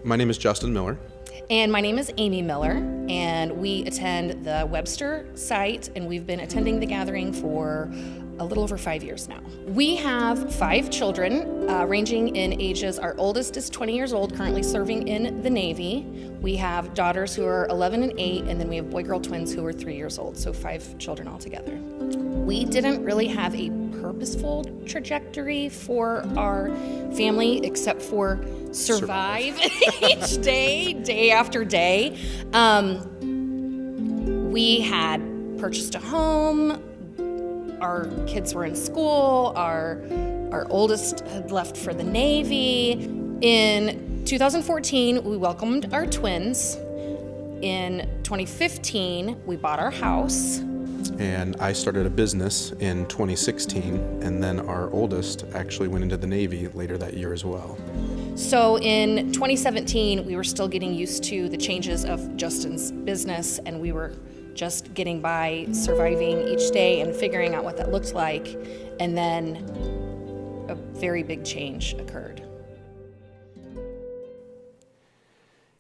My name is Justin Miller. And my name is Amy Miller, and we attend the Webster site, and we've been attending the gathering for a little over 5 years now. We have 5 children, ranging in ages. Our oldest is 20 years old, currently serving in the Navy. We have daughters who are 11 and 8, and then we have boy-girl twins who are 3 years old, so 5 children altogether. We didn't really have a purposeful trajectory for our family, except for survive each day after day. We had purchased a home. Our kids were in school. Our oldest had left for the Navy. In 2014, we welcomed our twins. In 2015, we bought our house. And I started a business in 2016, and then our oldest actually went into the Navy later that year as well. So in 2017, we were still getting used to the changes of Justin's business, and we were just getting by, surviving each day and figuring out what that looked like. And then a very big change occurred.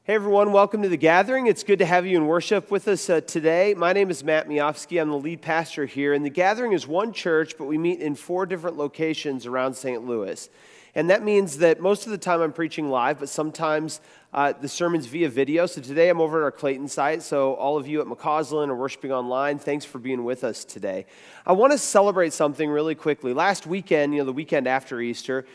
Hey everyone, welcome to the gathering. It's good to have you in worship with us today. My name is Matt Miofsky. I'm the lead pastor here. And the gathering is one church, but we meet in 4 different locations around St. Louis. And that means that most of the time I'm preaching live, but sometimes the sermon's via video. So today I'm over at our Clayton site. So all of you at McCausland or worshiping online, thanks for being with us today. I want to celebrate something really quickly. Last weekend, the weekend after Easter,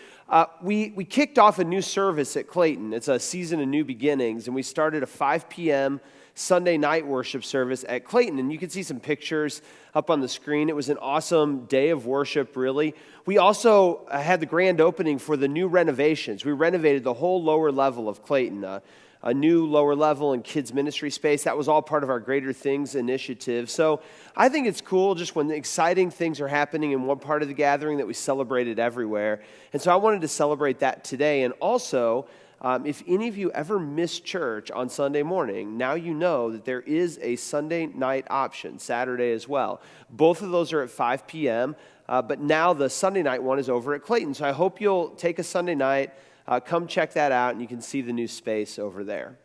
we kicked off a new service at Clayton. It's a season of new beginnings, and we started a 5 p.m. Sunday night worship service at Clayton, and you can see some pictures up on the screen. It was an awesome day of worship, really. We also had the grand opening for the new renovations. We renovated the whole lower level of Clayton, a new lower level and kids ministry space. That was all part of our Greater Things initiative. So I think it's cool just when exciting things are happening in one part of the gathering that we celebrate it everywhere. And so I wanted to celebrate that today. And also, if any of you ever miss church on Sunday morning, now you know that there is a Sunday night option, Saturday as well. Both of those are at 5 p.m., but now the Sunday night one is over at Clayton. So I hope you'll take a Sunday night, come check that out, and you can see the new space over there.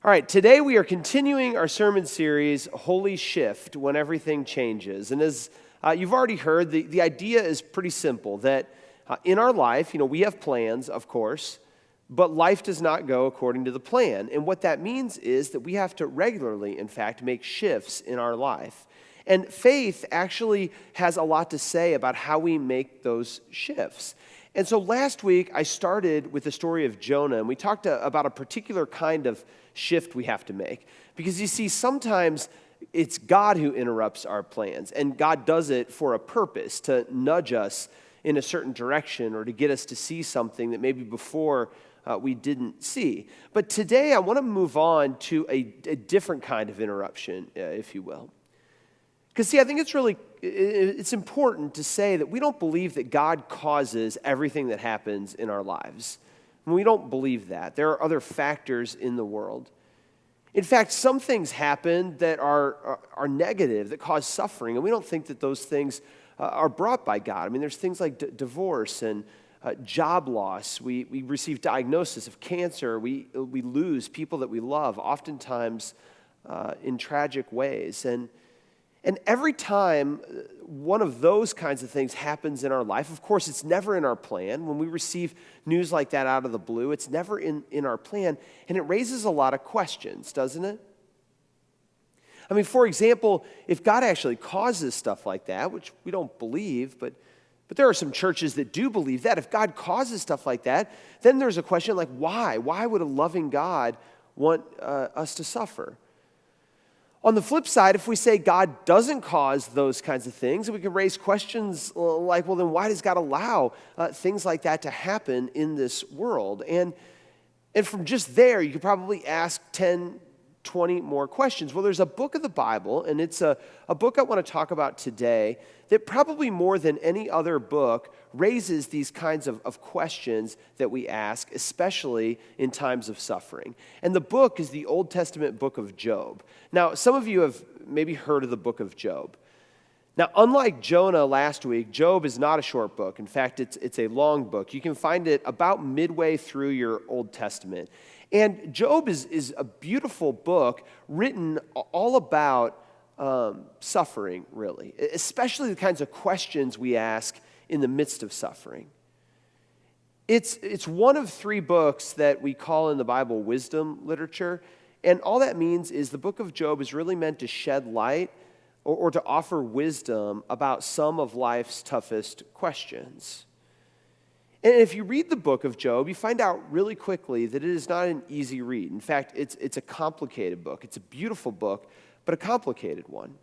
All right, today we are continuing our sermon series, Holy Shift, When Everything Changes. And as you've already heard, the idea is pretty simple, that in our life, we have plans, of course, but life does not go according to the plan. And what that means is that we have to regularly, in fact, make shifts in our life. And faith actually has a lot to say about how we make those shifts. And so last week, I started with the story of Jonah, and we talked about a particular kind of shift we have to make. Because you see, sometimes it's God who interrupts our plans, and God does it for a purpose, to nudge us in a certain direction or to get us to see something that maybe before we didn't see. But today I want to move on to a different kind of interruption, if you will. Because see, I think it's important to say that we don't believe that God causes everything that happens in our lives. We don't believe that. There are other factors in the world. In fact, some things happen that are negative, that cause suffering, and we don't think that those things are brought by God. I mean, there's things like divorce and job loss. We receive diagnosis of cancer. We lose people that we love, oftentimes in tragic ways. And every time one of those kinds of things happens in our life, of course, it's never in our plan. When we receive news like that out of the blue, it's never in our plan. And it raises a lot of questions, doesn't it? I mean, for example, if God actually causes stuff like that, which we don't believe, but there are some churches that do believe that. If God causes stuff like that, then there's a question like, why? Why would a loving God want us to suffer? On the flip side, if we say God doesn't cause those kinds of things, we can raise questions like, well, then why does God allow things like that to happen in this world? And from just there, you could probably ask 10, 20 more questions. Well, there's a book of the Bible, and it's a book I want to talk about today that probably more than any other book raises these kinds of questions that we ask, especially in times of suffering. And the book is the Old Testament book of Job. Now, some of you have maybe heard of the book of Job. Now, unlike Jonah last week, Job is not a short book. In fact, it's a long book. You can find it about midway through your Old Testament. And Job is a beautiful book written all about suffering, really, especially the kinds of questions we ask in the midst of suffering. It's one of three books that we call in the Bible wisdom literature. And all that means is the book of Job is really meant to shed light or to offer wisdom about some of life's toughest questions. And if you read the book of Job, you find out really quickly that it is not an easy read. In fact, it's a complicated book. It's a beautiful book, but a complicated one.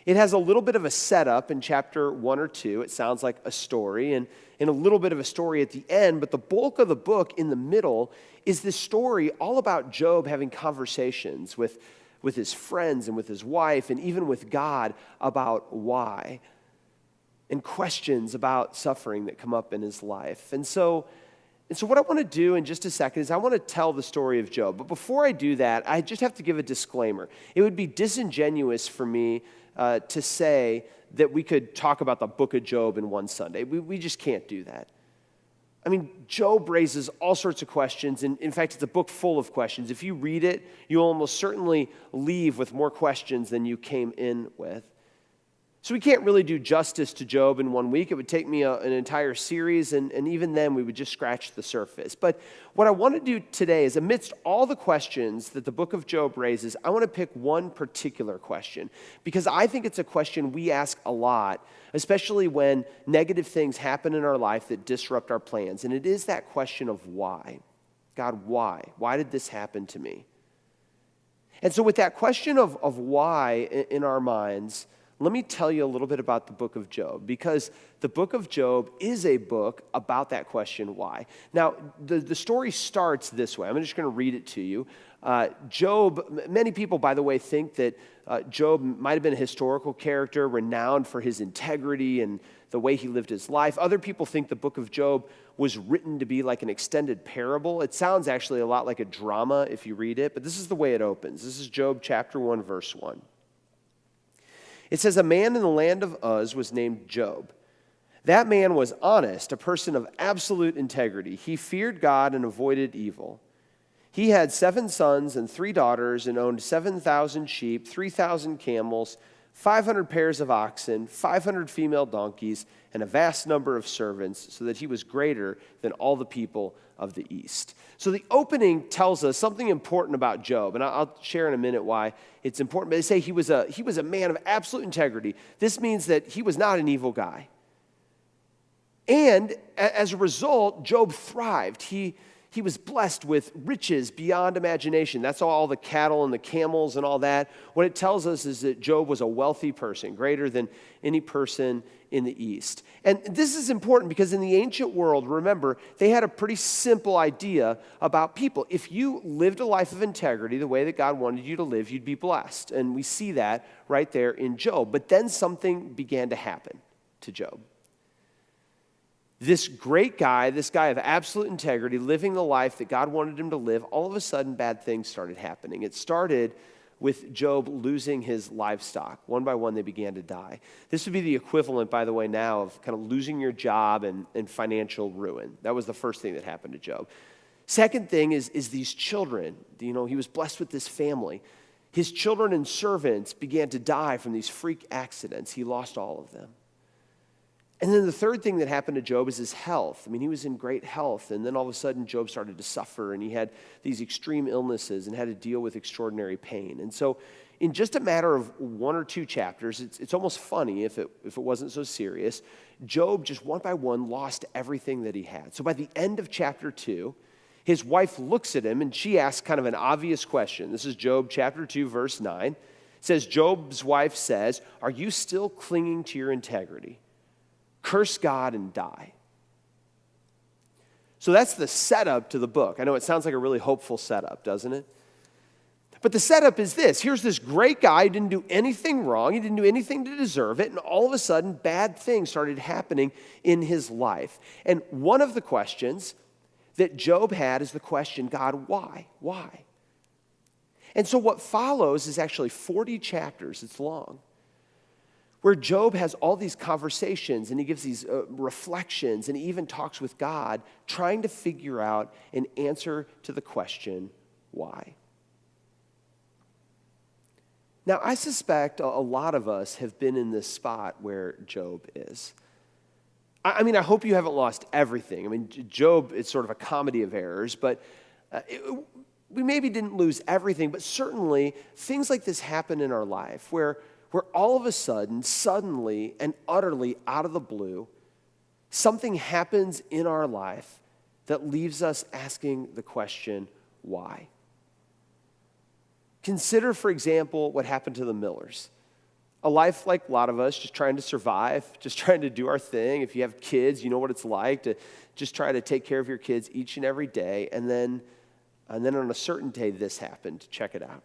It has a little bit of a setup in chapter 1 or 2. It sounds like a story, and a little bit of a story at the end, but the bulk of the book in the middle is this story all about Job having conversations with his friends and with his wife and even with God about why, and questions about suffering that come up in his life. And so what I want to do in just a second is I want to tell the story of Job. But before I do that, I just have to give a disclaimer. It would be disingenuous for me to say that we could talk about the book of Job in one Sunday. We just can't do that. I mean, Job raises all sorts of questions, and in fact, it's a book full of questions. If you read it, you'll almost certainly leave with more questions than you came in with. So we can't really do justice to Job in 1 week. It would take me an entire series, and even then we would just scratch the surface. But what I want to do today is, amidst all the questions that the book of Job raises, I want to pick one particular question, because I think it's a question we ask a lot, especially when negative things happen in our life that disrupt our plans. And it is that question of why. God, why? Why did this happen to me? And so with that question of why in our minds, let me tell you a little bit about the book of Job, because the book of Job is a book about that question, why. Now, the story starts this way. I'm just going to read it to you. Job, many people, by the way, think that Job might have been a historical character renowned for his integrity and the way he lived his life. Other people think the book of Job was written to be like an extended parable. It sounds actually a lot like a drama if you read it, but this is the way it opens. This is Job chapter 1, verse 1. It says, a man in the land of Uz was named Job. That man was honest, a person of absolute integrity. He feared God and avoided evil. He had 7 sons and 3 daughters and owned 7,000 sheep, 3,000 camels, 500 pairs of oxen, 500 female donkeys, and a vast number of servants, so that he was greater than all the people of the East. So the opening tells us something important about Job, and I'll share in a minute why it's important. But they say he was a man of absolute integrity. This means that he was not an evil guy. And as a result, Job thrived. He was blessed with riches beyond imagination. That's all the cattle and the camels and all that. What it tells us is that Job was a wealthy person, greater than any person in the East. And this is important because in the ancient world, remember, they had a pretty simple idea about people. If you lived a life of integrity the way that God wanted you to live, you'd be blessed. And we see that right there in Job. But then something began to happen to Job. This great guy, this guy of absolute integrity, living the life that God wanted him to live, all of a sudden bad things started happening. It started with Job losing his livestock. One by one, they began to die. This would be the equivalent, by the way, now of kind of losing your job and financial ruin. That was the first thing that happened to Job. Second thing is these children. You know, he was blessed with this family. His children and servants began to die from these freak accidents. He lost all of them. And then the third thing that happened to Job is his health. I mean, he was in great health, and then all of a sudden Job started to suffer, and he had these extreme illnesses and had to deal with extraordinary pain. And so in just a matter of 1 or 2 chapters, it's almost funny if it wasn't so serious, Job just one by one lost everything that he had. So by the end of chapter 2, his wife looks at him, and she asks kind of an obvious question. This is Job chapter 2, verse 9. It says, Job's wife says, "Are you still clinging to your integrity? Curse God and die." So that's the setup to the book. I know it sounds like a really hopeful setup, doesn't it? But the setup is this. Here's this great guy who didn't do anything wrong. He didn't do anything to deserve it. And all of a sudden, bad things started happening in his life. And one of the questions that Job had is the question, God, why? Why? And so what follows is actually 40 chapters. It's long, where Job has all these conversations and he gives these reflections and he even talks with God, trying to figure out an answer to the question, why? Now, I suspect a lot of us have been in this spot where Job is. I mean, I hope you haven't lost everything. I mean, Job is sort of a comedy of errors, but we maybe didn't lose everything, but certainly things like this happen in our life where all of a sudden, suddenly and utterly out of the blue, something happens in our life that leaves us asking the question, why? Consider, for example, what happened to the Millers. A life like a lot of us, just trying to survive, just trying to do our thing. If you have kids, you know what it's like to just try to take care of your kids each and every day. And then on a certain day, this happened. Check it out.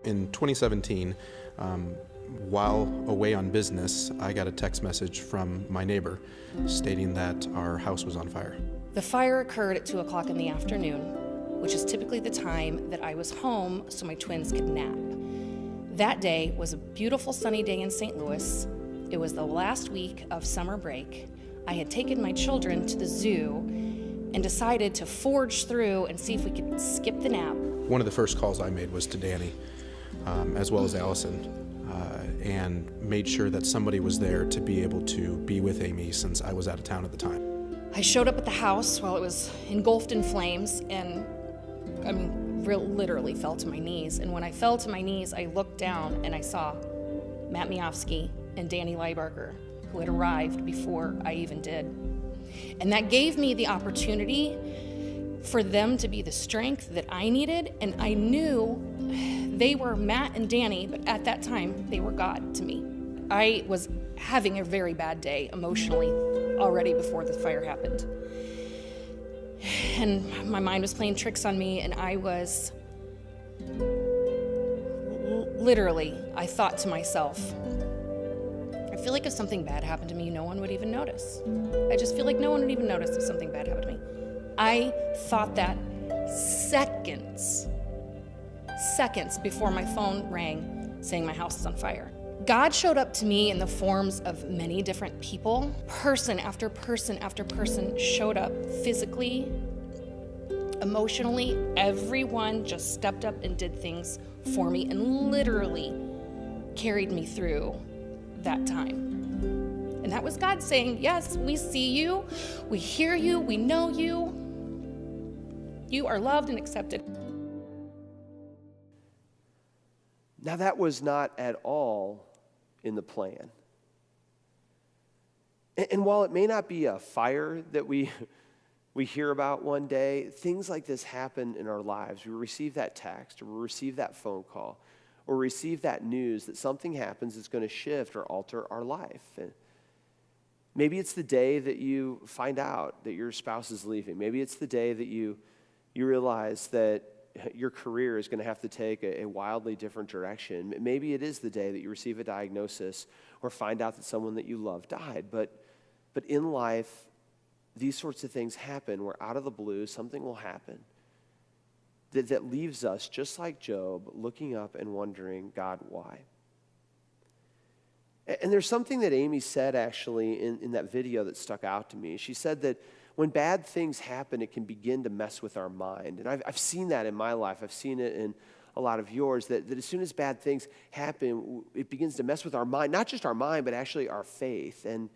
In 2017, while away on business, I got a text message from my neighbor stating that our house was on fire. The fire occurred at 2 o'clock in the afternoon, which is typically the time that I was home so my twins could nap. That day was a beautiful sunny day in St. Louis. It was the last week of summer break. I had taken my children to the zoo and decided to forge through and see if we could skip the nap. One of the first calls I made was to Danny, as well as Allison, and made sure that somebody was there to be able to be with Amy since I was out of town at the time. I showed up at the house while it was engulfed in flames and literally fell to my knees. And when I fell to my knees, I looked down and I saw Matt Miofsky and Danny Leibarger, who had arrived before I even did. And that gave me the opportunity for them to be the strength that I needed. And I knew they were Matt and Danny, but at that time, they were God to me. I was having a very bad day emotionally already before the fire happened. And my mind was playing tricks on me, and I was literally, I thought to myself, I feel like if something bad happened to me, no one would even notice. I just feel like no one would even notice if something bad happened to me. I thought that seconds before my phone rang saying my house is on fire. God showed up to me in the forms of many different people. Person after person after person showed up physically, emotionally. Everyone just stepped up and did things for me and literally carried me through that time. And that was God saying, yes, we see you, we hear you, we know you. You are loved and accepted. Now, that was not at all in the plan. And while it may not be a fire that we hear about one day, things like this happen in our lives. We receive that text, or we receive that phone call, or receive that news that something happens that's going to shift or alter our life. And maybe it's the day that you find out that your spouse is leaving. Maybe it's the day that you realize that your career is going to have to take a wildly different direction. Maybe it is the day that you receive a diagnosis or find out that someone that you love died. But in life, these sorts of things happen where out of the blue, something will happen that leaves us, just like Job, looking up and wondering, God, why? And there's something that Amy said, actually, in that video that stuck out to me. She said that when bad things happen, it can begin to mess with our mind. And I've seen that in my life. I've seen it in a lot of yours, that as soon as bad things happen, it begins to mess with our mind, not just our mind, but actually our faith. And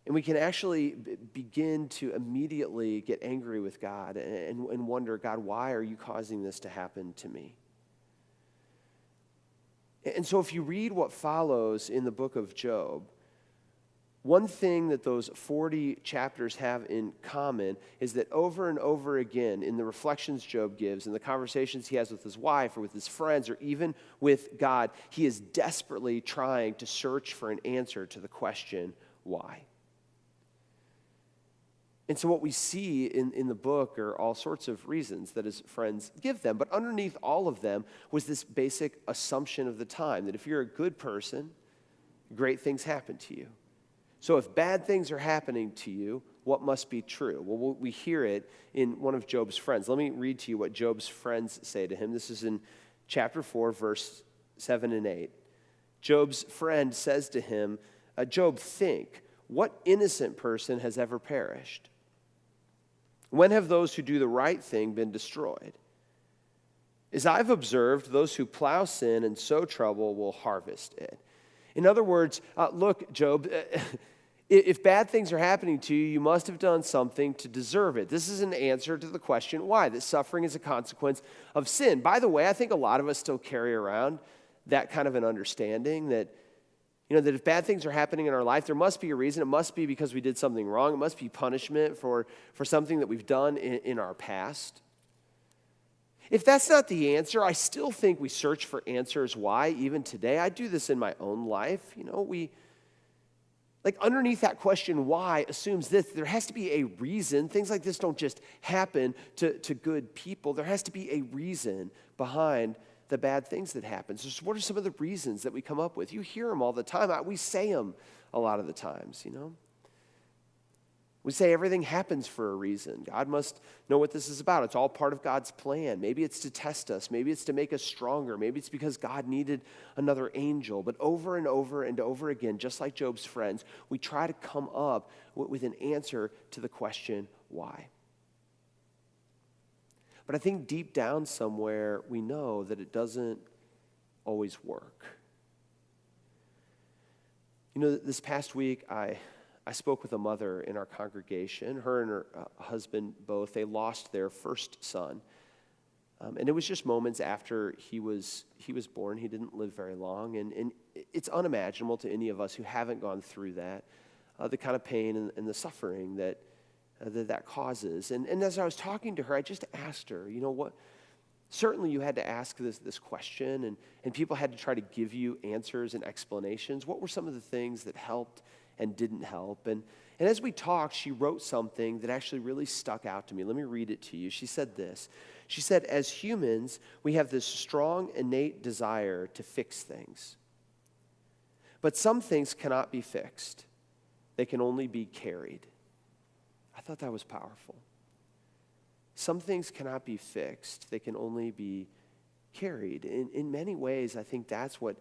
we can actually begin to immediately get angry with God and wonder, God, why are you causing this to happen to me? And so if you read what follows in the book of Job, one thing that those 40 chapters have in common is that over and over again in the reflections Job gives, in the conversations he has with his wife or with his friends or even with God, he is desperately trying to search for an answer to the question, why? And so what we see in the book are all sorts of reasons that his friends give them. But underneath all of them was this basic assumption of the time, that if you're a good person, great things happen to you. So if bad things are happening to you, what must be true? Well, we hear it in one of Job's friends. Let me read to you what Job's friends say to him. This is in chapter 4, verse 7 and 8. Job's friend says to him, Job, think, what innocent person has ever perished? When have those who do the right thing been destroyed? As I've observed, those who plow sin and sow trouble will harvest it. In other words, look, Job, if bad things are happening to you, you must have done something to deserve it. This is an answer to the question why. That suffering is a consequence of sin. By the way, I think a lot of us still carry around that kind of an understanding that, that if bad things are happening in our life, there must be a reason. It must be because we did something wrong. It must be punishment for something that we've done in our past. If that's not the answer, I still think we search for answers why, even today. I do this in my own life. Underneath that question, why, assumes this. There has to be a reason. Things like this don't just happen to good people. There has to be a reason behind the bad things that happen. So what are some of the reasons that we come up with? You hear them all the time. We say them a lot of the times, We say everything happens for a reason. God must know what this is about. It's all part of God's plan. Maybe it's to test us. Maybe it's to make us stronger. Maybe it's because God needed another angel. But over and over and over again, just like Job's friends, we try to come up with an answer to the question, why? But I think deep down somewhere, we know that it doesn't always work. This past week, I spoke with a mother in our congregation. Her and her husband both, they lost their first son. And it was just moments after he was born. He didn't live very long. And it's unimaginable to any of us who haven't gone through that, the kind of pain and the suffering that causes. And as I was talking to her, I just asked her, what? Certainly you had to ask this question, and people had to try to give you answers and explanations. What were some of the things that helped and didn't help? And as we talked, she wrote something that actually really stuck out to me. Let me read it to you. She said this. She said, as humans, we have this strong, innate desire to fix things. But some things cannot be fixed. They can only be carried. I thought that was powerful. Some things cannot be fixed. They can only be carried. In many ways, I think that's what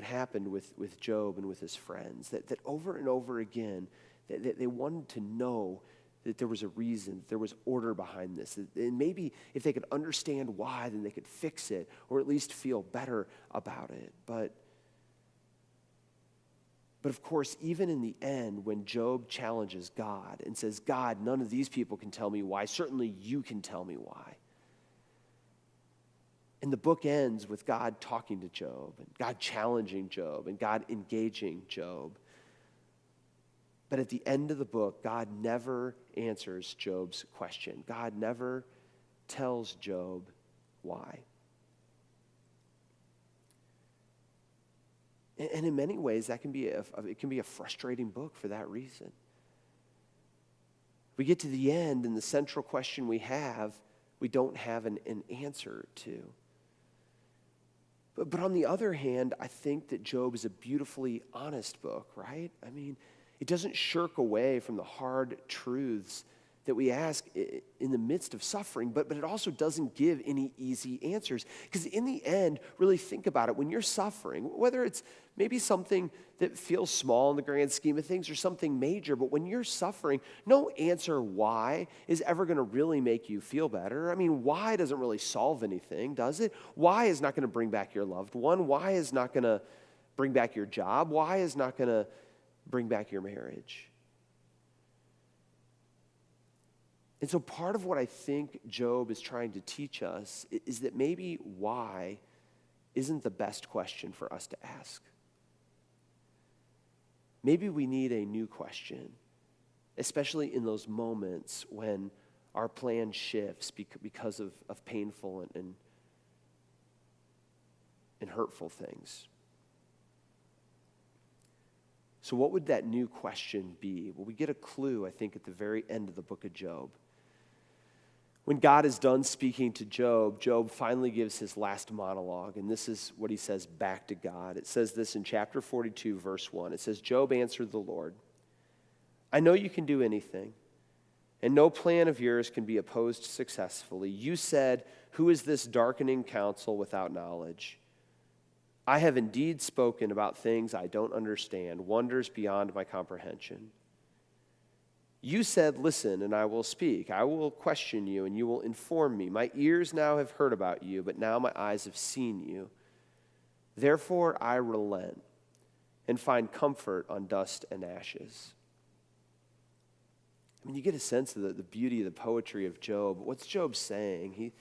happened with Job and with his friends, that over and over again, that they wanted to know that there was a reason, that there was order behind this. And maybe if they could understand why, then they could fix it, or at least feel better about it. But of course, even in the end, when Job challenges God and says, God, none of these people can tell me why. Certainly you can tell me why. And the book ends with God talking to Job, and God challenging Job, and God engaging Job. But at the end of the book, God never answers Job's question. God never tells Job why. And in many ways, it can be a frustrating book for that reason. We get to the end, and the central question we don't have an answer to. But on the other hand, I think that Job is a beautifully honest book, right? I mean, it doesn't shirk away from the hard truths that we ask in the midst of suffering, but it also doesn't give any easy answers. Because in the end, really think about it. When you're suffering, whether it's maybe something that feels small in the grand scheme of things or something major, but when you're suffering, no answer why is ever going to really make you feel better. I mean, why doesn't really solve anything, does it? Why is not going to bring back your loved one? Why is not going to bring back your job? Why is not going to bring back your marriage? And so part of what I think Job is trying to teach us is that maybe why isn't the best question for us to ask. Maybe we need a new question, especially in those moments when our plan shifts because of painful and hurtful things. So what would that new question be? Well, we get a clue, I think, at the very end of the book of Job. When God is done speaking to Job, Job finally gives his last monologue, and this is what he says back to God. It says this in chapter 42, verse 1. It says, Job answered the Lord, I know you can do anything, and no plan of yours can be opposed successfully. You said, who is this darkening counsel without knowledge? I have indeed spoken about things I don't understand, wonders beyond my comprehension. You said, listen, and I will speak. I will question you, and you will inform me. My ears now have heard about you, but now my eyes have seen you. Therefore I relent and find comfort on dust and ashes. I mean, you get a sense of the beauty of the poetry of Job. What's Job saying? He's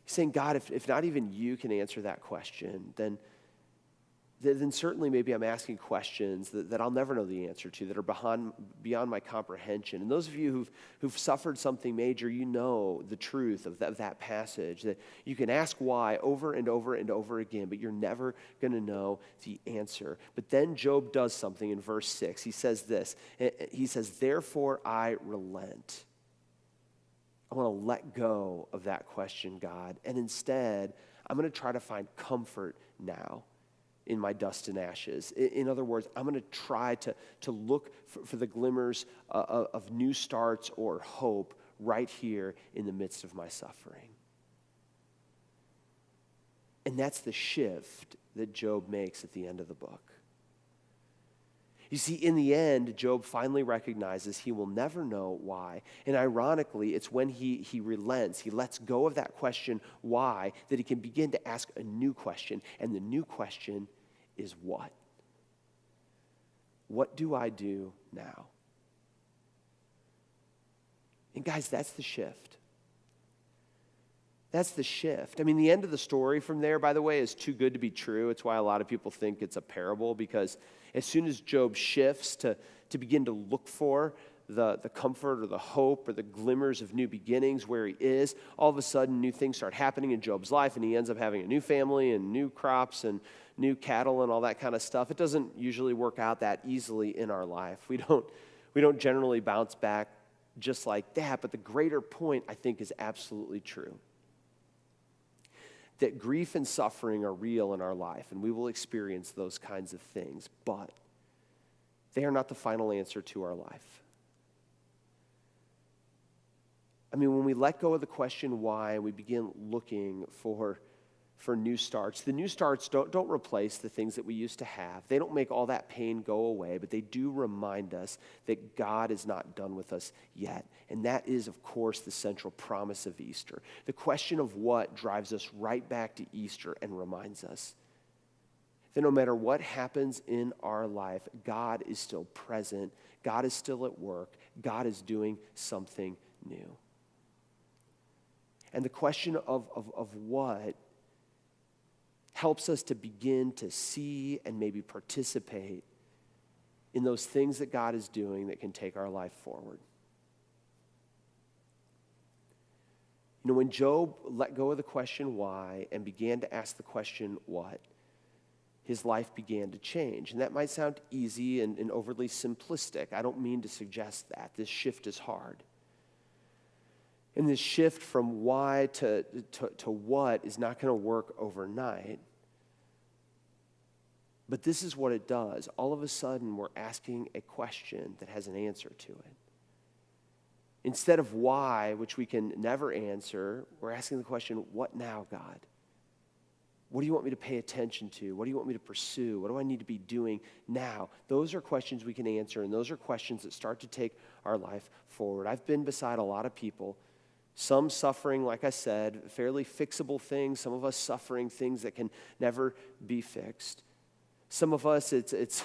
saying, God, if not even you can answer that question, then certainly maybe I'm asking questions that I'll never know the answer to, that are beyond my comprehension. And those of you who've suffered something major, you know the truth of that passage, that you can ask why over and over and over again, but you're never going to know the answer. But then Job does something in verse 6. He says this. He says, therefore I relent. I want to let go of that question, God, and instead I'm going to try to find comfort now in my dust and ashes. In other words, I'm going to try to look for the glimmers of new starts or hope right here in the midst of my suffering. And that's the shift that Job makes at the end of the book. You see, in the end, Job finally recognizes he will never know why. And ironically, it's when he relents, he lets go of that question, why, that he can begin to ask a new question. And the new question is what? What do I do now? And guys, that's the shift. That's the shift. I mean, the end of the story from there, by the way, is too good to be true. It's why a lot of people think it's a parable, because as soon as Job shifts to begin to look for the comfort or the hope or the glimmers of new beginnings where he is, all of a sudden new things start happening in Job's life, and he ends up having a new family and new crops and new cattle and all that kind of stuff. It doesn't usually work out that easily in our life. We don't generally bounce back just like that, but the greater point, I think, is absolutely true. That grief and suffering are real in our life, and we will experience those kinds of things, but they are not the final answer to our life. I mean, when we let go of the question why, and we begin looking for new starts, the new starts don't replace the things that we used to have. They don't make all that pain go away, but they do remind us that God is not done with us yet. And that is, of course, the central promise of Easter. The question of what drives us right back to Easter and reminds us that no matter what happens in our life, God is still present, God is still at work, God is doing something new. And the question of what helps us to begin to see and maybe participate in those things that God is doing that can take our life forward. You know, when Job let go of the question why and began to ask the question what, his life began to change. And that might sound easy and overly simplistic. I don't mean to suggest that. This shift is hard. And this shift from why to what is not going to work overnight. But this is what it does. All of a sudden, we're asking a question that has an answer to it. Instead of why, which we can never answer, we're asking the question, what now, God? What do you want me to pay attention to? What do you want me to pursue? What do I need to be doing now? Those are questions we can answer, and those are questions that start to take our life forward. I've been beside a lot of people, some suffering, like I said, fairly fixable things, some of us suffering things that can never be fixed. Some of us, it's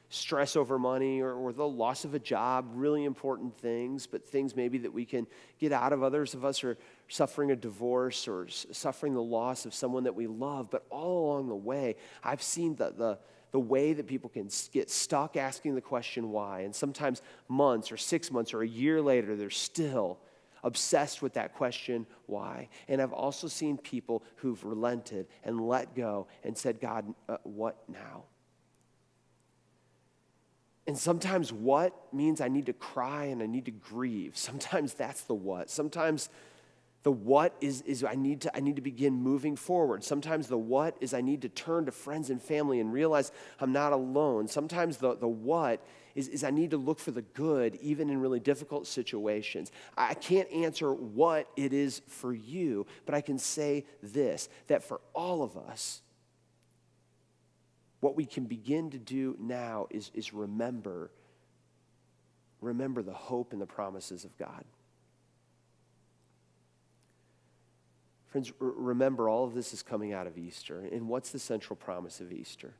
stress over money or the loss of a job, really important things, but things maybe that we can get out of. Others of us are suffering a divorce or suffering the loss of someone that we love. But all along the way, I've seen the way that people can get stuck asking the question why. And sometimes months or 6 months or a year later, they're still obsessed with that question, why? And I've also seen people who've relented and let go and said, God, what now? And sometimes what means I need to cry and I need to grieve. Sometimes that's the what. Sometimes the what is I need to begin moving forward. Sometimes the what is I need to turn to friends and family and realize I'm not alone. Sometimes the what is I need to look for the good even in really difficult situations. I can't answer what it is for you, but I can say this, that for all of us, What we can begin to do now is remember the hope and the promises of God. Friends, remember all of this is coming out of Easter. And what's the central promise of Easter?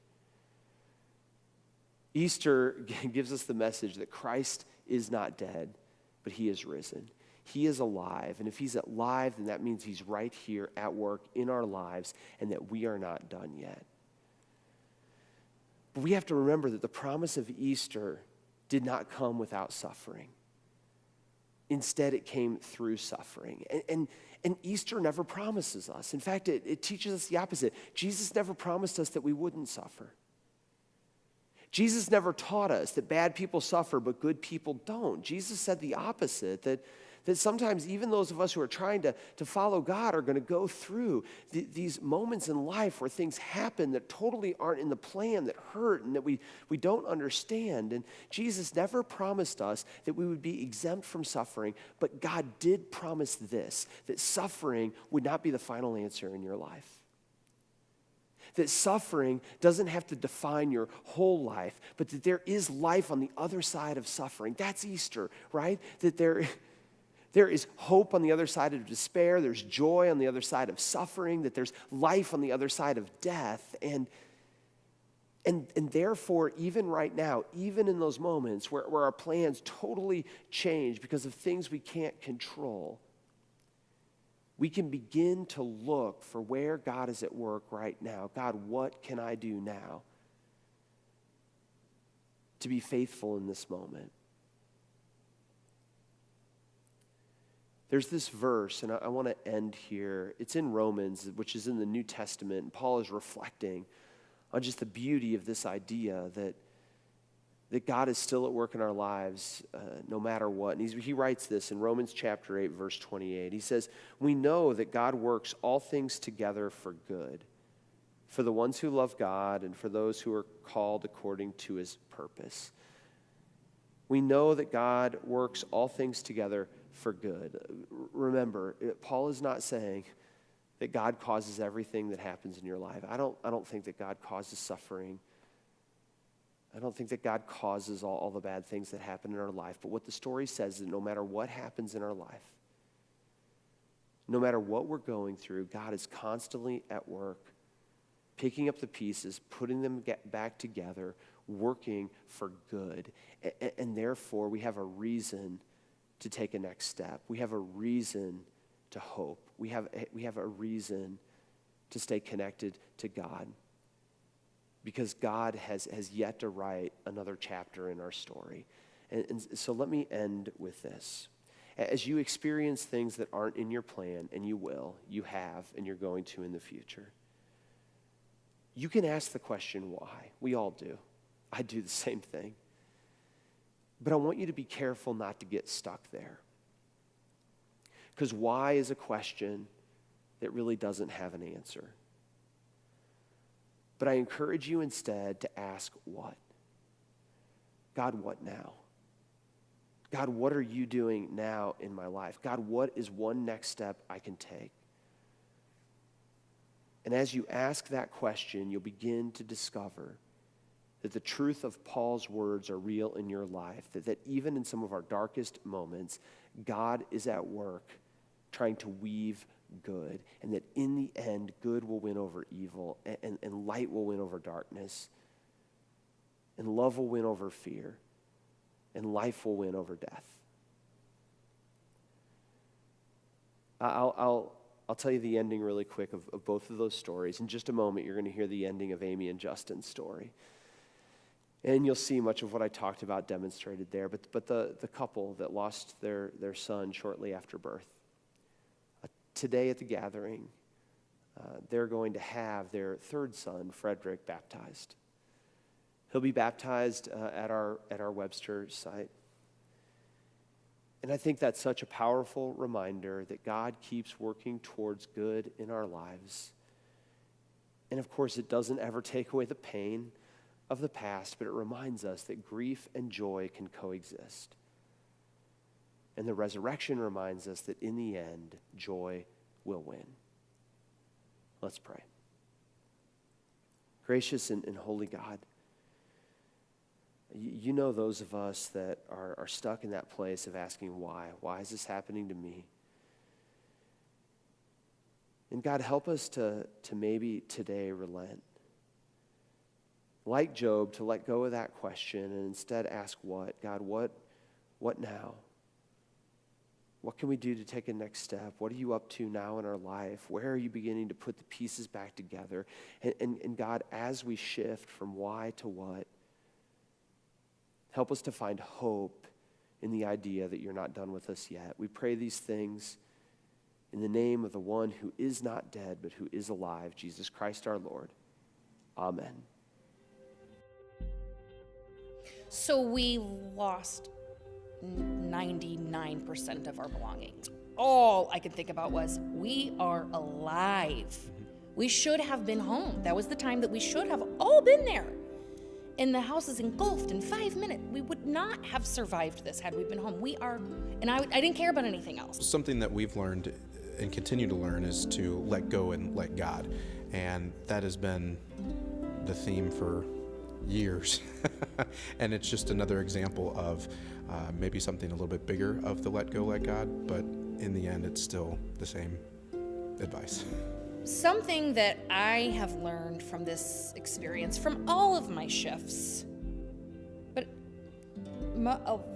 Easter gives us the message that Christ is not dead, but he is risen. He is alive. And if he's alive, then that means he's right here at work in our lives and that we are not done yet. But we have to remember that the promise of Easter did not come without suffering. Instead, it came through suffering. And Easter never promises us. In fact, it teaches us the opposite. Jesus never promised us that we wouldn't suffer. Jesus never taught us that bad people suffer, but good people don't. Jesus said the opposite, that sometimes even those of us who are trying to follow God are going to go through these moments in life where things happen that totally aren't in the plan, that hurt, and that we don't understand. And Jesus never promised us that we would be exempt from suffering, but God did promise this, that suffering would not be the final answer in your life. That suffering doesn't have to define your whole life, but that there is life on the other side of suffering. That's Easter, right? That there is hope on the other side of despair. There's joy on the other side of suffering. That there's life on the other side of death. And therefore, even right now, even in those moments where our plans totally change because of things we can't control, we can begin to look for where God is at work right now. God, what can I do now to be faithful in this moment? There's this verse, and I want to end here. It's in Romans, which is in the New Testament, and Paul is reflecting on just the beauty of this idea that God is still at work in our lives no matter what. And he writes this in Romans chapter 8, verse 28. He says, "We know that God works all things together for good, for the ones who love God and for those who are called according to his purpose." We know that God works all things together for good. Remember, Paul is not saying that God causes everything that happens in your life. I don't think that God causes suffering. I don't think that God causes all the bad things that happen in our life. But what the story says is that no matter what happens in our life, no matter what we're going through, God is constantly at work, picking up the pieces, putting them back together, working for good. And therefore, we have a reason to take a next step. We have a reason to hope. We have a reason to stay connected to God, because God has yet to write another chapter in our story. And so let me end with this. As you experience things that aren't in your plan, and you have, and you're going to in the future, you can ask the question, why? We all do. I do the same thing. But I want you to be careful not to get stuck there. Because why is a question that really doesn't have an answer. But I encourage you instead to ask what? God, what now? God, what are you doing now in my life? God, what is one next step I can take? And as you ask that question, you'll begin to discover that the truth of Paul's words are real in your life, that even in some of our darkest moments, God is at work trying to weave good, and that in the end, good will win over evil, and light will win over darkness, and love will win over fear, and life will win over death. I'll tell you the ending really quick of both of those stories. In just a moment, you're going to hear the ending of Amy and Justin's story. And you'll see much of what I talked about demonstrated there. But the couple that lost their son shortly after birth, today at the gathering, they're going to have their third son, Frederick, baptized. He'll be baptized at our Webster site. And I think that's such a powerful reminder that God keeps working towards good in our lives. And of course, it doesn't ever take away the pain of the past, but it reminds us that grief and joy can coexist. And the resurrection reminds us that in the end, joy will win. Let's pray. Gracious and holy God, you know those of us that are stuck in that place of asking why. Why is this happening to me? And God, help us to maybe today relent. Like Job, to let go of that question and instead ask what? God, what now? What can we do to take a next step? What are you up to now in our life? Where are you beginning to put the pieces back together? And God, as we shift from why to what, help us to find hope in the idea that you're not done with us yet. We pray these things in the name of the one who is not dead, but who is alive, Jesus Christ our Lord. Amen. So we lost 99% of our belongings. All I could think about was, we are alive. We should have been home. That was the time that we should have all been there. And the house is engulfed in 5 minutes. We would not have survived this had we been home. We are, and I didn't care about anything else. Something that we've learned and continue to learn is to let go and let God. And that has been the theme for years. And it's just another example of maybe something a little bit bigger of the let go, let God, but in the end, it's still the same advice. Something that I have learned from this experience, from all of my shifts, but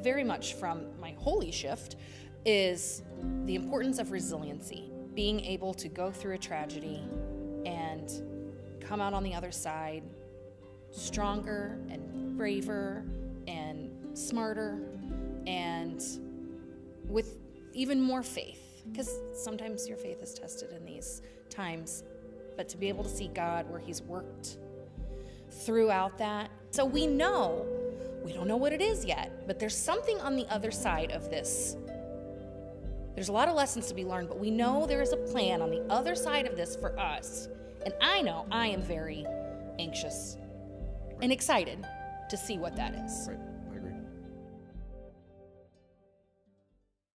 very much from my holy shift, is the importance of resiliency. Being able to go through a tragedy and come out on the other side stronger and braver and smarter and with even more faith, because sometimes your faith is tested in these times, but to be able to see God where he's worked throughout that. So we don't know what it is yet, but there's something on the other side of this. There's a lot of lessons to be learned, but we know there is a plan on the other side of this for us. And I know I am very anxious and excited to see what that is. Right.